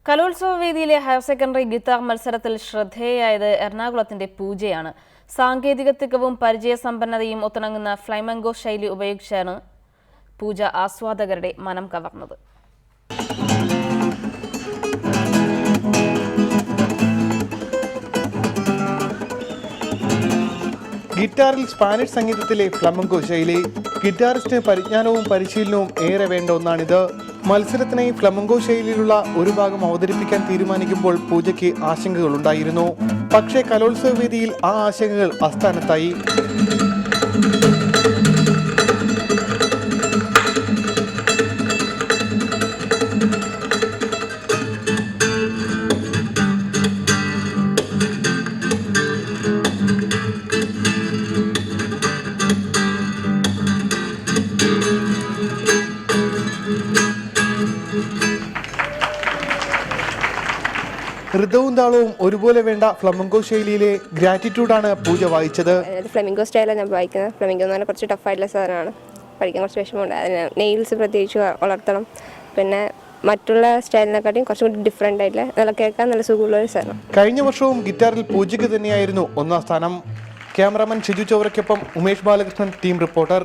കലോത്സവ വേദിയിലെ higher secondary guitar മത്സരത്തിൽ ശ്രദ്ധേയയായത് എറണാകുളത്തിന്റെ പൂജയാണ്. സാങ്കേതിക തികവും പരിചയസമ്പന്നതയും ഒത്തിണങ്ങുന്ന ഫ്ലൈമംഗോ ശൈലി ഉപയോഗിച്ചാണ് പൂജ ആസ്വാദകരുടെ മനം കവർന്നത്. ഗിറ്റാറിൽ സ്പാനിഷ് സംഗീതത്തിലെ ഫ്ലമംഗോ ശൈലി. ഗിറ്റാറിസ്റ്റിന് പരിജ്ഞാനവും പരിശീലനവും ഏറെ വേണ്ട ഒന്നാണിത്. മത്സരത്തിനായി ഫ്ലമംഗോ ശൈലിയിലുള്ള ഒരു ഭാഗം അവതരിപ്പിക്കാൻ തീരുമാനിക്കുമ്പോൾ പൂജയ്ക്ക് ആശങ്കകളുണ്ടായിരുന്നു. പക്ഷേ കലോത്സവ വേദിയിൽ ആ ആശങ്കകൾ അസ്ഥാനത്തായി. ഋതവും താളവും ഒരുപോലെ വേണ്ട ഫ്ലമംഗോ ശൈലിയിലെ ഗ്രാറ്റിറ്റ്യൂഡാണ് പൂജ വായിച്ചത്. ഫ്ലമിംഗോ സ്റ്റൈലാണ് ഞാൻ വായിക്കുന്നത്. ഫ്ലമിംഗോ എന്ന് പറഞ്ഞാൽ കുറച്ച് ടഫായിട്ടുള്ള സാധനമാണ്, പഠിക്കാൻ കുറച്ച് വിഷമമുണ്ട്. അതിന് നെയിൽസ് പ്രത്യേകിച്ച് വളർത്തണം. പിന്നെ മറ്റുള്ള സ്റ്റൈലിനെക്കാട്ടിയും കുറച്ചും കൂടി ഡിഫറെൻ്റ് ആയിട്ടുള്ള നല്ല കേൾക്കാൻ നല്ല സുഖമുള്ള ഒരു സാധനം. കഴിഞ്ഞ വർഷവും ഗിറ്റാറിൽ പൂജയ്ക്ക് തന്നെയായിരുന്നു ഒന്നാം സ്ഥാനം. ക്യാമറാമാൻ ഷിജു ചോവറയ്ക്കൊപ്പം ഉമേഷ് ബാലകൃഷ്ണൻ, ടീം റിപ്പോർട്ടർ.